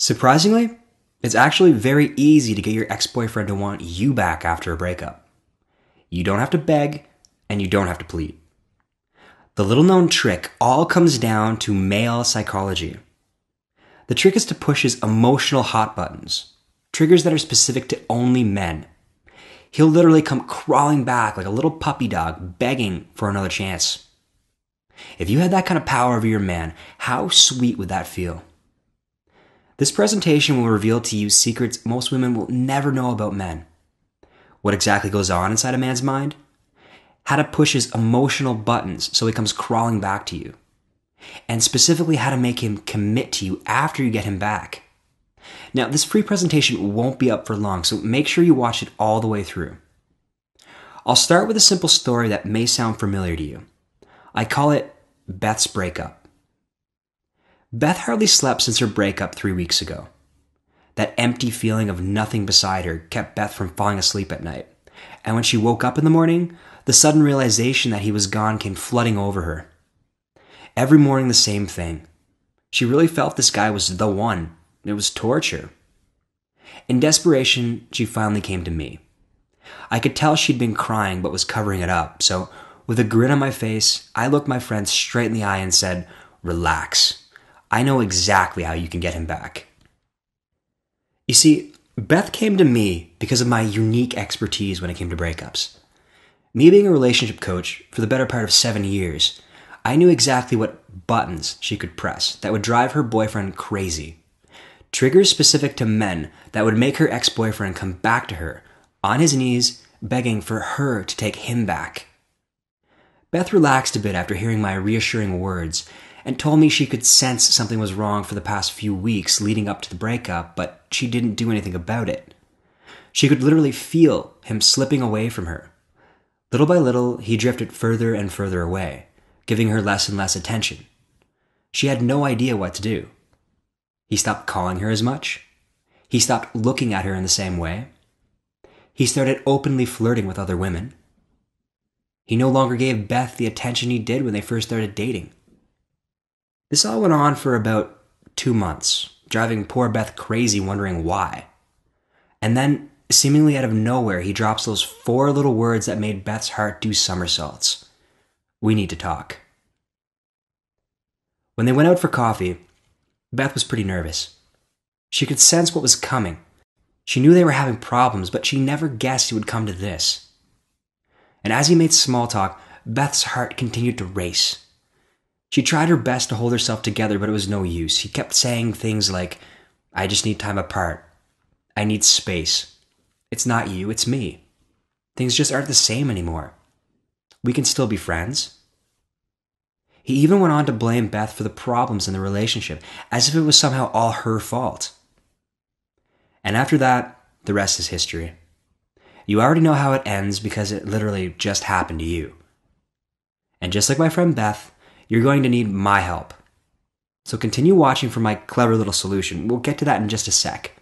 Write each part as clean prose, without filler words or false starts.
Surprisingly, it's actually very easy to get your ex-boyfriend to want you back after a breakup. You don't have to beg, and you don't have to plead. The little-known trick all comes down to male psychology. The trick is to push his emotional hot buttons, triggers that are specific to only men. He'll literally come crawling back like a little puppy dog, begging for another chance. If you had that kind of power over your man, how sweet would that feel? This presentation will reveal to you secrets most women will never know about men. What exactly goes on inside a man's mind? How to push his emotional buttons so he comes crawling back to you. And specifically how to make him commit to you after you get him back. Now, this free presentation won't be up for long, so make sure you watch it all the way through. I'll start with a simple story that may sound familiar to you. I call it Beth's breakup. Beth hardly slept since her breakup 3 weeks ago. That empty feeling of nothing beside her kept Beth from falling asleep at night. And when she woke up in the morning, the sudden realization that he was gone came flooding over her. Every morning the same thing. She really felt this guy was the one. It was torture. In desperation, she finally came to me. I could tell she'd been crying but was covering it up, so with a grin on my face, I looked my friend straight in the eye and said, "Relax. I know exactly how you can get him back." You see, Beth came to me because of my unique expertise when it came to breakups. Me being a relationship coach for the better part of 7 years, I knew exactly what buttons she could press that would drive her boyfriend crazy. Triggers specific to men that would make her ex-boyfriend come back to her, on his knees, begging for her to take him back. Beth relaxed a bit after hearing my reassuring words and told me she could sense something was wrong for the past few weeks leading up to the breakup, but she didn't do anything about it. She could literally feel him slipping away from her. Little by little, he drifted further and further away, giving her less and less attention. She had no idea what to do. He stopped calling her as much. He stopped looking at her in the same way. He started openly flirting with other women. He no longer gave Beth the attention he did when they first started dating. This all went on for about 2 months, driving poor Beth crazy wondering why. And then, seemingly out of nowhere, he drops those 4 little words that made Beth's heart do somersaults. "We need to talk." When they went out for coffee, Beth was pretty nervous. She could sense what was coming. She knew they were having problems, but she never guessed it would come to this. And as he made small talk, Beth's heart continued to race. She tried her best to hold herself together, but it was no use. He kept saying things like, "I just need time apart. I need space. It's not you, it's me. Things just aren't the same anymore. We can still be friends." He even went on to blame Beth for the problems in the relationship, as if it was somehow all her fault. And after that, the rest is history. You already know how it ends because it literally just happened to you. And just like my friend Beth, you're going to need my help. So continue watching for my clever little solution. We'll get to that in just a sec.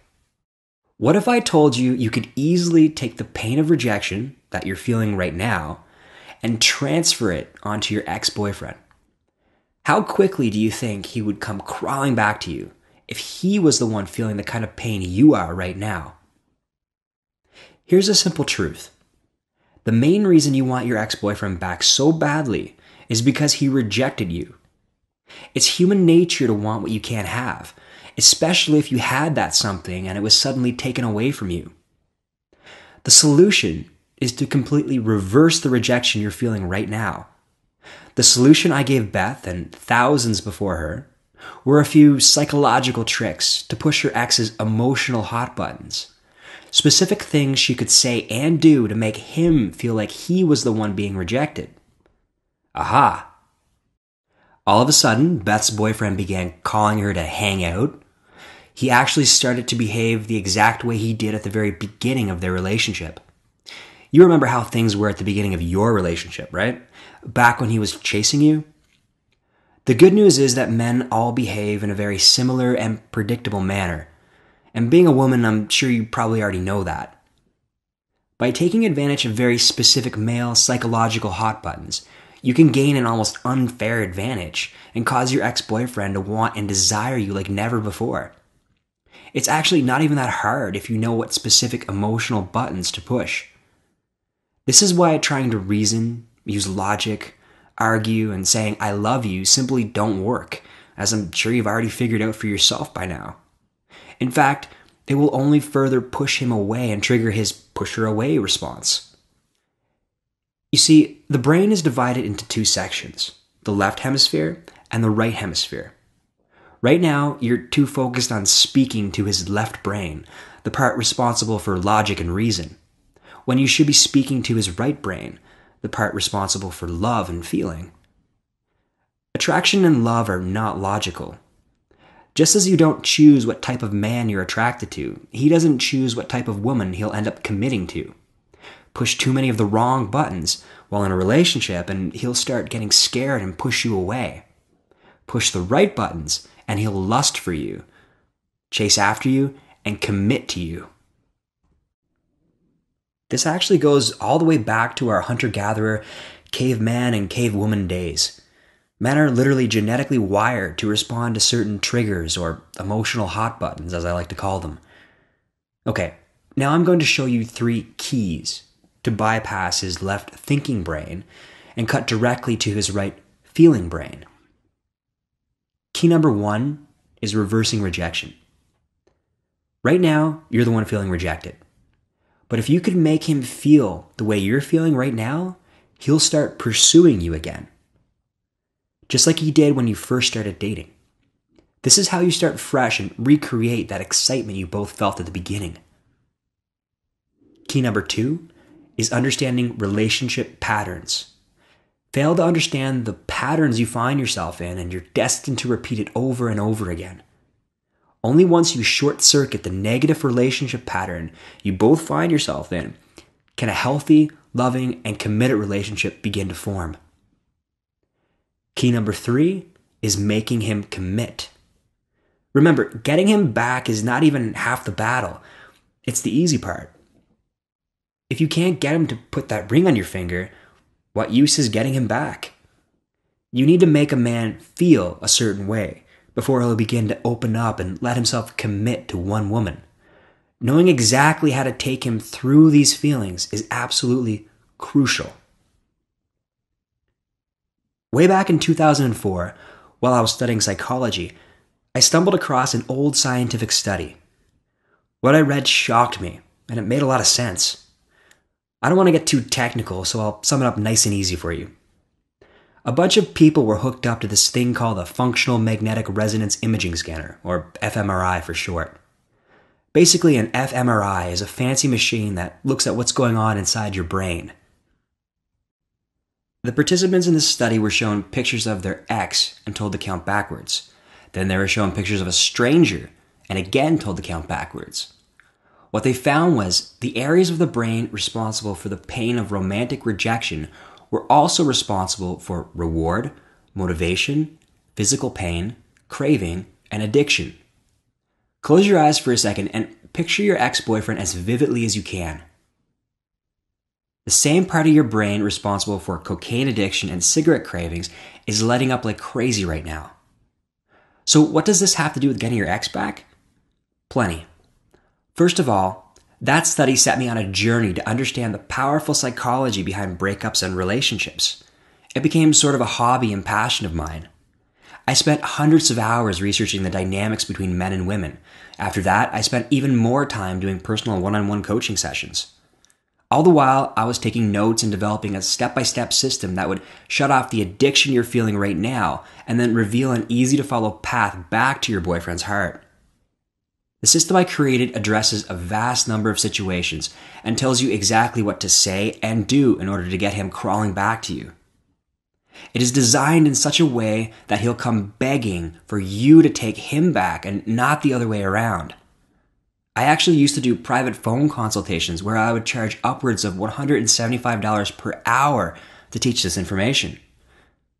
What if I told you you could easily take the pain of rejection that you're feeling right now and transfer it onto your ex-boyfriend? How quickly do you think he would come crawling back to you if he was the one feeling the kind of pain you are right now? Here's a simple truth. The main reason you want your ex-boyfriend back so badly is because he rejected you. It's human nature to want what you can't have, especially if you had that something and it was suddenly taken away from you. The solution is to completely reverse the rejection you're feeling right now. The solution I gave Beth and thousands before her were a few psychological tricks to push her ex's emotional hot buttons. Specific things she could say and do to make him feel like he was the one being rejected. Aha! All of a sudden, Beth's boyfriend began calling her to hang out. He actually started to behave the exact way he did at the very beginning of their relationship. You remember how things were at the beginning of your relationship, right? Back when he was chasing you? The good news is that men all behave in a very similar and predictable manner. And being a woman, I'm sure you probably already know that. By taking advantage of very specific male psychological hot buttons, you can gain an almost unfair advantage and cause your ex-boyfriend to want and desire you like never before. It's actually not even that hard if you know what specific emotional buttons to push. This is why trying to reason, use logic, argue, and saying I love you simply don't work, as I'm sure you've already figured out for yourself by now. In fact, it will only further push him away and trigger his push her away response. You see, the brain is divided into two sections, the left hemisphere and the right hemisphere. Right now, you're too focused on speaking to his left brain, the part responsible for logic and reason, when you should be speaking to his right brain, the part responsible for love and feeling. Attraction and love are not logical. Just as you don't choose what type of man you're attracted to, he doesn't choose what type of woman he'll end up committing to. Push too many of the wrong buttons while in a relationship and he'll start getting scared and push you away. Push the right buttons and he'll lust for you, chase after you, and commit to you. This actually goes all the way back to our hunter-gatherer, caveman, and cavewoman days. Men are literally genetically wired to respond to certain triggers or emotional hot buttons, as I like to call them. Okay, now I'm going to show you 3 keys to bypass his left thinking brain and cut directly to his right feeling brain. Key number 1 is reversing rejection. Right now, you're the one feeling rejected. But if you could make him feel the way you're feeling right now, he'll start pursuing you again. Just like he did when you first started dating. This is how you start fresh and recreate that excitement you both felt at the beginning. Key number 2 is understanding relationship patterns. Fail to understand the patterns you find yourself in and you're destined to repeat it over and over again. Only once you short-circuit the negative relationship pattern you both find yourself in can a healthy, loving, and committed relationship begin to form. Key number 3 is making him commit. Remember, getting him back is not even half the battle. It's the easy part. If you can't get him to put that ring on your finger, what use is getting him back? You need to make a man feel a certain way before he'll begin to open up and let himself commit to one woman. Knowing exactly how to take him through these feelings is absolutely crucial. Way back in 2004, while I was studying psychology, I stumbled across an old scientific study. What I read shocked me, and it made a lot of sense. I don't want to get too technical, so I'll sum it up nice and easy for you. A bunch of people were hooked up to this thing called a functional magnetic resonance imaging scanner, or fMRI for short. Basically, an fMRI is a fancy machine that looks at what's going on inside your brain. The participants in this study were shown pictures of their ex and told to count backwards. Then they were shown pictures of a stranger and again told to count backwards. What they found was the areas of the brain responsible for the pain of romantic rejection were also responsible for reward, motivation, physical pain, craving, and addiction. Close your eyes for a second and picture your ex-boyfriend as vividly as you can. The same part of your brain responsible for cocaine addiction and cigarette cravings is lighting up like crazy right now. So what does this have to do with getting your ex back? Plenty. First of all, that study set me on a journey to understand the powerful psychology behind breakups and relationships. It became sort of a hobby and passion of mine. I spent hundreds of hours researching the dynamics between men and women. After that, I spent even more time doing personal one-on-one coaching sessions. All the while, I was taking notes and developing a step-by-step system that would shut off the addiction you're feeling right now and then reveal an easy-to-follow path back to your boyfriend's heart. The system I created addresses a vast number of situations and tells you exactly what to say and do in order to get him crawling back to you. It is designed in such a way that he'll come begging for you to take him back and not the other way around. I actually used to do private phone consultations where I would charge upwards of $175 per hour to teach this information.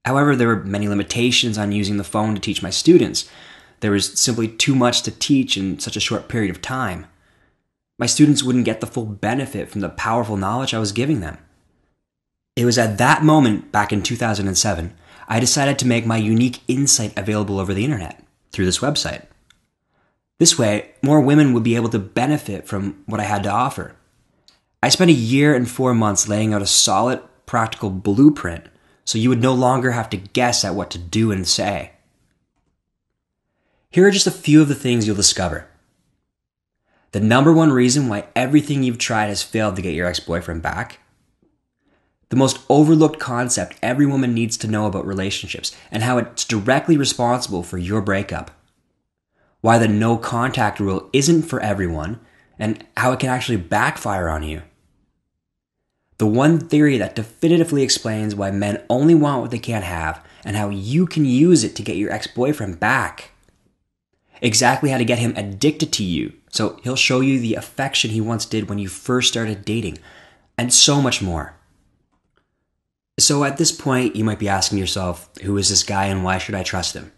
However, there were many limitations on using the phone to teach my students. There was simply too much to teach in such a short period of time. My students wouldn't get the full benefit from the powerful knowledge I was giving them. It was at that moment, back in 2007, I decided to make my unique insight available over the internet, through this website. This way, more women would be able to benefit from what I had to offer. I spent a year and 4 months laying out a solid, practical blueprint so you would no longer have to guess at what to do and say. Here are just a few of the things you'll discover. The number one reason why everything you've tried has failed to get your ex-boyfriend back. The most overlooked concept every woman needs to know about relationships and how it's directly responsible for your breakup. Why the no contact rule isn't for everyone and how it can actually backfire on you. The one theory that definitively explains why men only want what they can't have and how you can use it to get your ex-boyfriend back. Exactly how to get him addicted to you so he'll show you the affection he once did when you first started dating, and so much more. So at this point, you might be asking yourself, who is this guy and why should I trust him?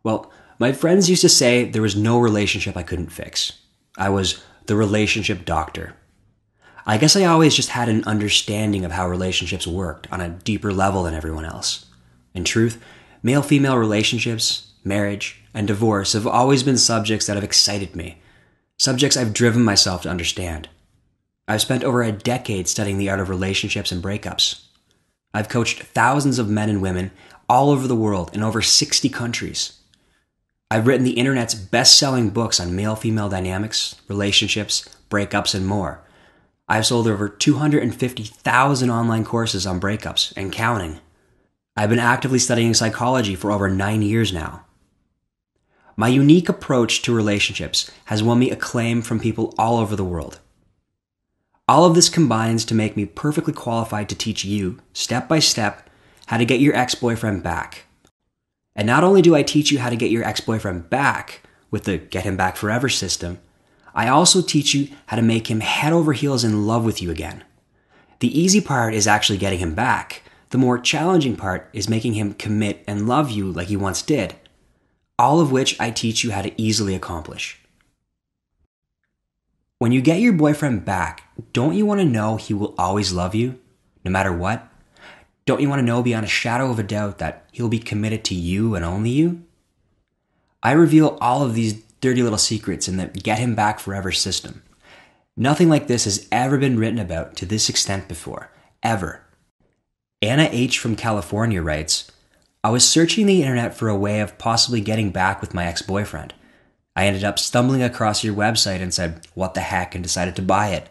Well, my friends used to say there was no relationship I couldn't fix. I was the relationship doctor. I guess I always just had an understanding of how relationships worked on a deeper level than everyone else. In truth, male-female relationships, marriage, and divorce have always been subjects that have excited me, subjects I've driven myself to understand. I've spent over a decade studying the art of relationships and breakups. I've coached thousands of men and women all over the world in over 60 countries. I've written the internet's best-selling books on male-female dynamics, relationships, breakups, and more. I've sold over 250,000 online courses on breakups and counting. I've been actively studying psychology for over 9 years now. My unique approach to relationships has won me acclaim from people all over the world. All of this combines to make me perfectly qualified to teach you, step by step, how to get your ex-boyfriend back. And not only do I teach you how to get your ex-boyfriend back with the Get Him Back Forever system, I also teach you how to make him head over heels in love with you again. The easy part is actually getting him back. The more challenging part is making him commit and love you like he once did. All of which I teach you how to easily accomplish. When you get your boyfriend back, don't you want to know he will always love you, no matter what? Don't you want to know beyond a shadow of a doubt that he'll be committed to you and only you? I reveal all of these dirty little secrets in the Get Him Back Forever system. Nothing like this has ever been written about to this extent before, ever. Anna H. from California writes, I was searching the internet for a way of possibly getting back with my ex-boyfriend. I ended up stumbling across your website and said, what the heck, and decided to buy it.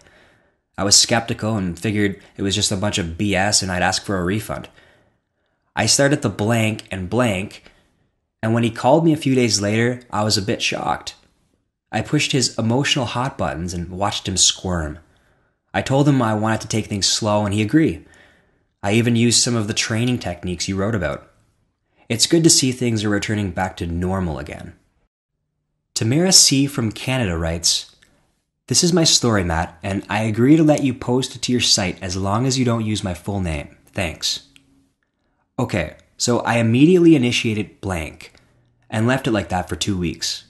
I was skeptical and figured it was just a bunch of BS and I'd ask for a refund. I started the blank, and when he called me a few days later, I was a bit shocked. I pushed his emotional hot buttons and watched him squirm. I told him I wanted to take things slow and he agreed. I even used some of the training techniques you wrote about. It's good to see things are returning back to normal again. Tamara C. from Canada writes, this is my story, Matt, and I agree to let you post it to your site as long as you don't use my full name. Thanks. Okay, so I immediately initiated blank and left it like that for 2 weeks.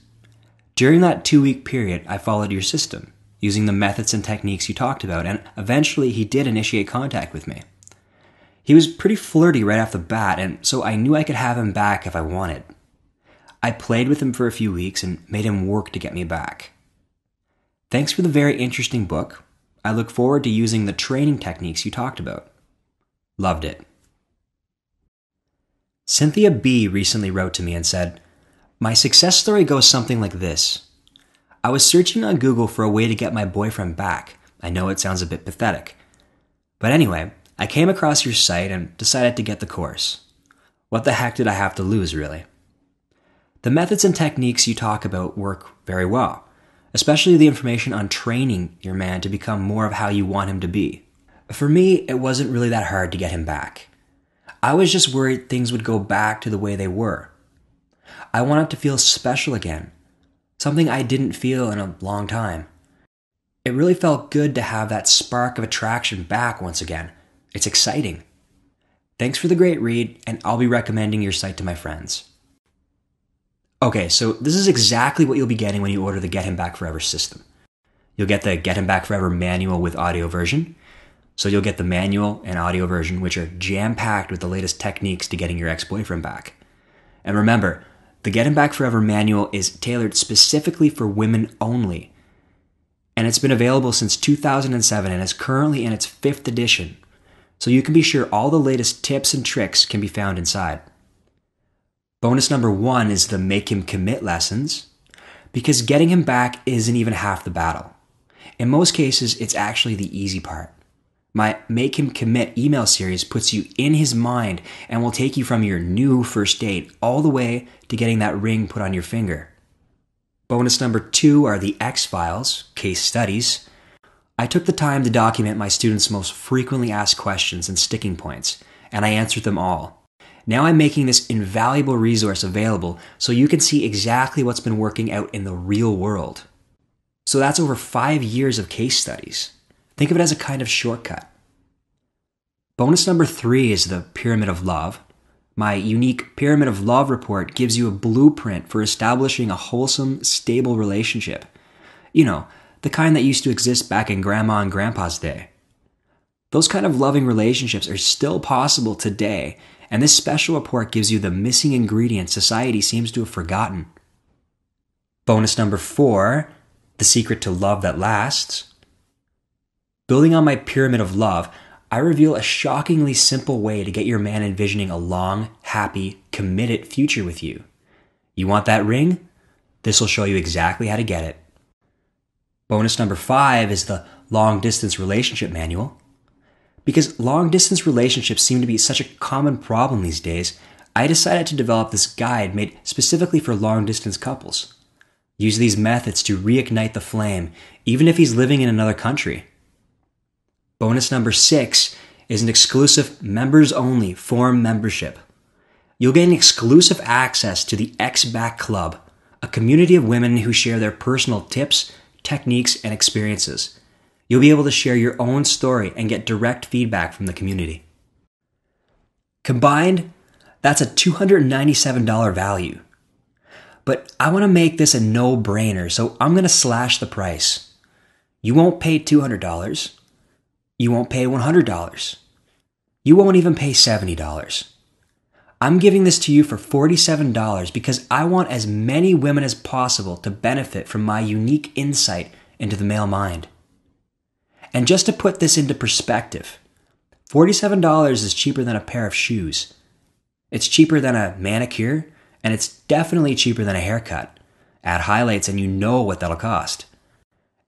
During that 2-week period, I followed your system, using the methods and techniques you talked about, and eventually he did initiate contact with me. He was pretty flirty right off the bat, and so I knew I could have him back if I wanted. I played with him for a few weeks and made him work to get me back. Thanks for the very interesting book. I look forward to using the training techniques you talked about. Loved it. Cynthia B. recently wrote to me and said, my success story goes something like this. I was searching on Google for a way to get my boyfriend back. I know it sounds a bit pathetic. But anyway, I came across your site and decided to get the course. What the heck did I have to lose, really? The methods and techniques you talk about work very well, especially the information on training your man to become more of how you want him to be. For me, it wasn't really that hard to get him back. I was just worried things would go back to the way they were. I wanted to feel special again, something I didn't feel in a long time. It really felt good to have that spark of attraction back once again. It's exciting. Thanks for the great read, and I'll be recommending your site to my friends. Okay, so this is exactly what you'll be getting when you order the Get Him Back Forever system. You'll get the Get Him Back Forever manual with audio version. So you'll get the manual and audio version, which are jam-packed with the latest techniques to getting your ex-boyfriend back. And remember, The Get Him Back Forever manual is tailored specifically for women only, and it's been available since 2007 and is currently in its 5th edition, so you can be sure all the latest tips and tricks can be found inside. Bonus number 1 is the Make Him Commit lessons, because getting him back isn't even half the battle. In most cases, it's actually the easy part. My Make Him Commit email series puts you in his mind and will take you from your new first date all the way to getting that ring put on your finger. Bonus number 2 are the X-Files, case studies. I took the time to document my students' most frequently asked questions and sticking points, and I answered them all. Now I'm making this invaluable resource available so you can see exactly what's been working out in the real world. So that's over 5 years of case studies. Think of it as a kind of shortcut. Bonus number 3 is the Pyramid of Love. My unique Pyramid of Love report gives you a blueprint for establishing a wholesome, stable relationship. You know, the kind that used to exist back in Grandma and Grandpa's day. Those kind of loving relationships are still possible today, and this special report gives you the missing ingredients society seems to have forgotten. Bonus number 4, The Secret to Love That Lasts. Building on my Pyramid of Love, I reveal a shockingly simple way to get your man envisioning a long, happy, committed future with you. You want that ring? This will show you exactly how to get it. Bonus number 5 is the Long Distance Relationship Manual. Because long distance relationships seem to be such a common problem these days, I decided to develop this guide made specifically for long distance couples. Use these methods to reignite the flame, even if he's living in another country. Bonus number 6 is an exclusive members-only forum membership. You'll gain exclusive access to the X-Back Club, a community of women who share their personal tips, techniques, and experiences. You'll be able to share your own story and get direct feedback from the community. Combined, that's a $297 value. But I want to make this a no-brainer, so I'm going to slash the price. You won't pay $200. You won't pay $100. You won't even pay $70. I'm giving this to you for $47 because I want as many women as possible to benefit from my unique insight into the male mind. And just to put this into perspective, $47 is cheaper than a pair of shoes. It's cheaper than a manicure, and it's definitely cheaper than a haircut. Add highlights and you know what that'll cost.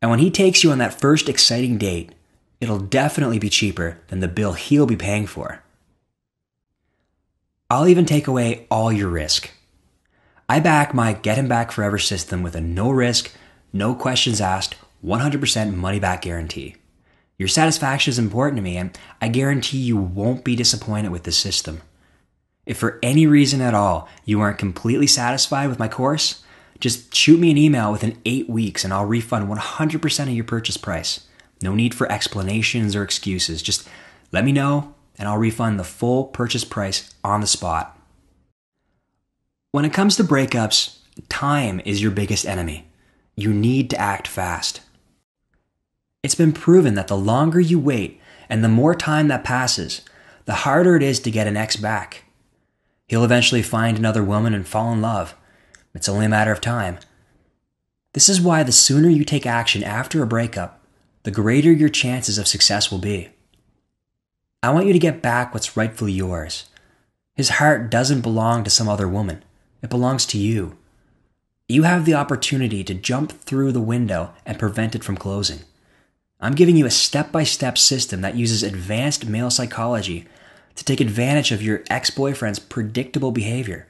And when he takes you on that first exciting date, it'll definitely be cheaper than the bill he'll be paying for. I'll even take away all your risk. I back my Get Him Back Forever system with a no risk, no questions asked, 100% money back guarantee. Your satisfaction is important to me, and I guarantee you won't be disappointed with this system. If for any reason at all you aren't completely satisfied with my course, just shoot me an email within 8 weeks and I'll refund 100% of your purchase price. No need for explanations or excuses. Just let me know and I'll refund the full purchase price on the spot. When it comes to breakups, time is your biggest enemy. You need to act fast. It's been proven that the longer you wait and the more time that passes, the harder it is to get an ex back. He'll eventually find another woman and fall in love. It's only a matter of time. This is why the sooner you take action after a breakup, the greater your chances of success will be. I want you to get back what's rightfully yours. His heart doesn't belong to some other woman. It belongs to you. You have the opportunity to jump through the window and prevent it from closing. I'm giving you a step-by-step system that uses advanced male psychology to take advantage of your ex-boyfriend's predictable behavior.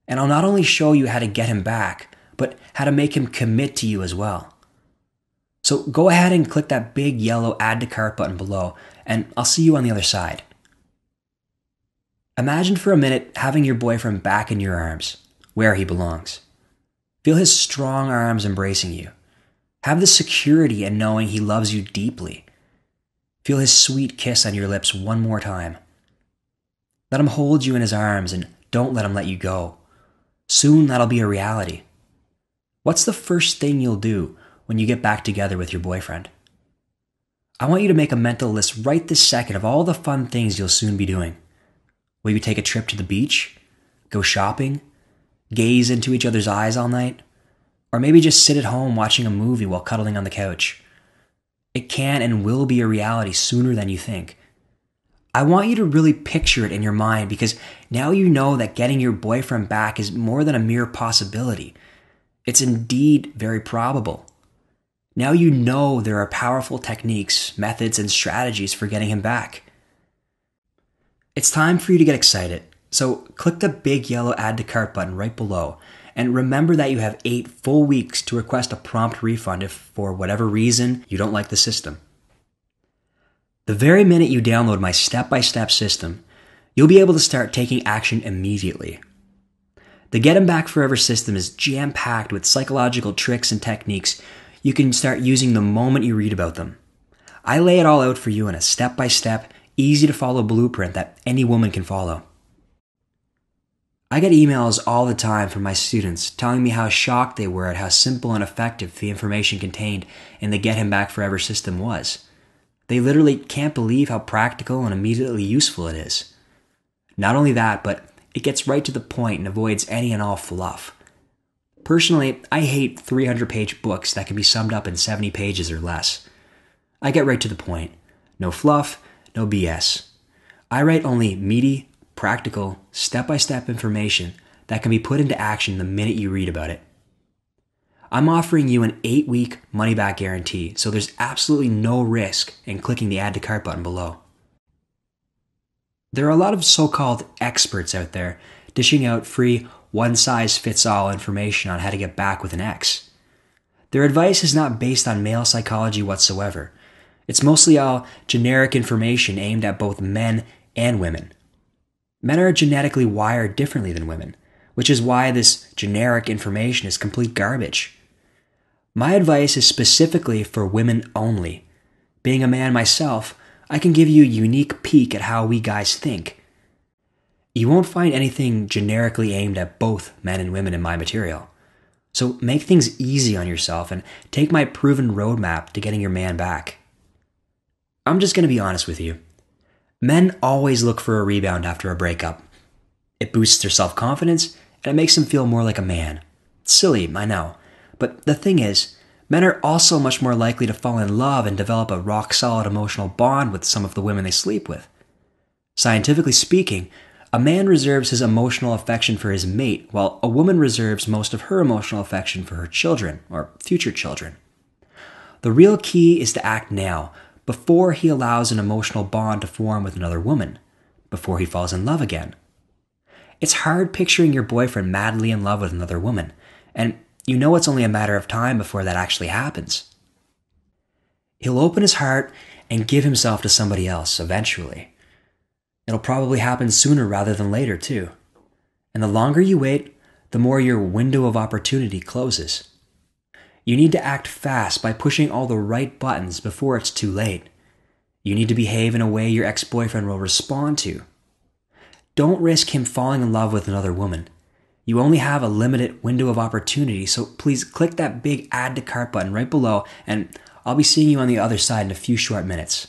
And I'll not only show you how to get him back, but how to make him commit to you as well. So go ahead and click that big yellow Add to Cart button below, and I'll see you on the other side. Imagine for a minute having your boyfriend back in your arms, where he belongs. Feel his strong arms embracing you. Have the security in knowing he loves you deeply. Feel his sweet kiss on your lips one more time. Let him hold you in his arms and don't let him let you go. Soon that'll be a reality. What's the first thing you'll do when you get back together with your boyfriend? I want you to make a mental list right this second of all the fun things you'll soon be doing. Will you take a trip to the beach? Go shopping? Gaze into each other's eyes all night? Or maybe just sit at home watching a movie while cuddling on the couch? It can and will be a reality sooner than you think. I want you to really picture it in your mind, because now you know that getting your boyfriend back is more than a mere possibility. It's indeed very probable. Now you know there are powerful techniques, methods, and strategies for getting him back. It's time for you to get excited, so click the big yellow Add to Cart button right below, and remember that you have 8 full weeks to request a prompt refund if, for whatever reason, you don't like the system. The very minute you download my step-by-step system, you'll be able to start taking action immediately. The Get 'Em Back Forever system is jam-packed with psychological tricks and techniques you can start using the moment you read about them. I lay it all out for you in a step-by-step, easy-to-follow blueprint that any woman can follow. I get emails all the time from my students telling me how shocked they were at how simple and effective the information contained in the Get Him Back Forever system was. They literally can't believe how practical and immediately useful it is. Not only that, but it gets right to the point and avoids any and all fluff. Personally, I hate 300-page books that can be summed up in 70 pages or less. I get right to the point. No fluff, no BS. I write only meaty, practical, step-by-step information that can be put into action the minute you read about it. I'm offering you an 8-week money-back guarantee, so there's absolutely no risk in clicking the Add to Cart button below. There are a lot of so-called experts out there dishing out free one-size-fits-all information on how to get back with an ex. Their advice is not based on male psychology whatsoever. It's mostly all generic information aimed at both men and women. Men are genetically wired differently than women, which is why this generic information is complete garbage. My advice is specifically for women only. Being a man myself, I can give you a unique peek at how we guys think. You won't find anything generically aimed at both men and women in my material. So make things easy on yourself and take my proven roadmap to getting your man back. I'm just going to be honest with you. Men always look for a rebound after a breakup. It boosts their self-confidence and it makes them feel more like a man. It's silly, I know. But the thing is, men are also much more likely to fall in love and develop a rock-solid emotional bond with some of the women they sleep with. Scientifically speaking, a man reserves his emotional affection for his mate, while a woman reserves most of her emotional affection for her children, or future children. The real key is to act now, before he allows an emotional bond to form with another woman, before he falls in love again. It's hard picturing your boyfriend madly in love with another woman, and you know it's only a matter of time before that actually happens. He'll open his heart and give himself to somebody else eventually. It'll probably happen sooner rather than later, too. And the longer you wait, the more your window of opportunity closes. You need to act fast by pushing all the right buttons before it's too late. You need to behave in a way your ex-boyfriend will respond to. Don't risk him falling in love with another woman. You only have a limited window of opportunity, so please click that big Add to Cart button right below, and I'll be seeing you on the other side in a few short minutes.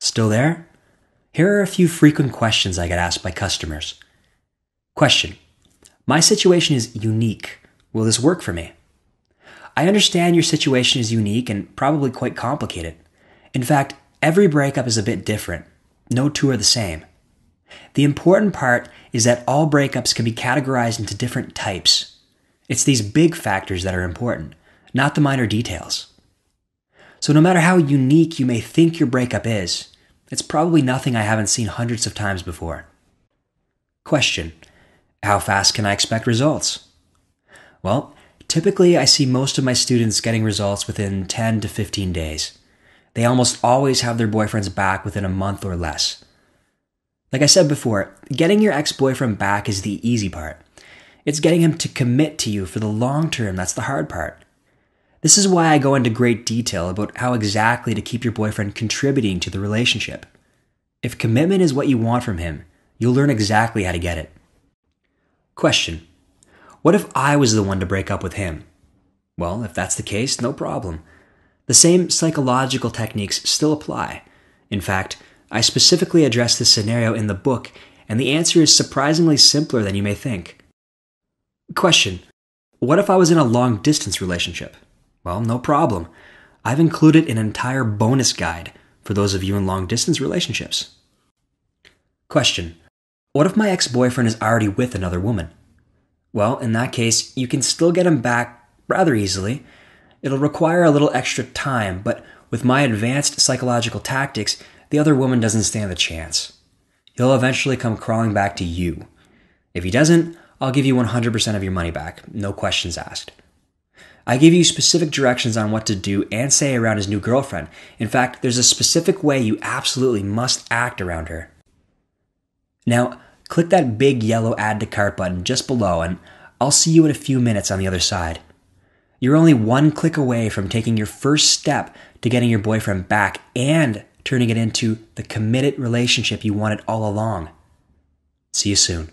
Still there? Here are a few frequent questions I get asked by customers. Question: my situation is unique. Will this work for me? I understand your situation is unique and probably quite complicated. In fact, every breakup is a bit different. No two are the same. The important part is that all breakups can be categorized into different types. It's these big factors that are important, not the minor details. So no matter how unique you may think your breakup is, it's probably nothing I haven't seen hundreds of times before. Question: how fast can I expect results? Well, typically I see most of my students getting results within 10 to 15 days. They almost always have their boyfriends back within a month or less. Like I said before, getting your ex-boyfriend back is the easy part. It's getting him to commit to you for the long term that's the hard part. This is why I go into great detail about how exactly to keep your boyfriend contributing to the relationship. If commitment is what you want from him, you'll learn exactly how to get it. Question: what if I was the one to break up with him? Well, if that's the case, no problem. The same psychological techniques still apply. In fact, I specifically address this scenario in the book, and the answer is surprisingly simpler than you may think. Question: what if I was in a long-distance relationship? Well, no problem. I've included an entire bonus guide for those of you in long-distance relationships. Question: what if my ex-boyfriend is already with another woman? Well, in that case, you can still get him back rather easily. It'll require a little extra time, but with my advanced psychological tactics, the other woman doesn't stand a chance. He'll eventually come crawling back to you. If he doesn't, I'll give you 100% of your money back, no questions asked. I give you specific directions on what to do and say around his new girlfriend. In fact, there's a specific way you absolutely must act around her. Now, click that big yellow Add to Cart button just below, and I'll see you in a few minutes on the other side. You're only one click away from taking your first step to getting your boyfriend back and turning it into the committed relationship you wanted all along. See you soon.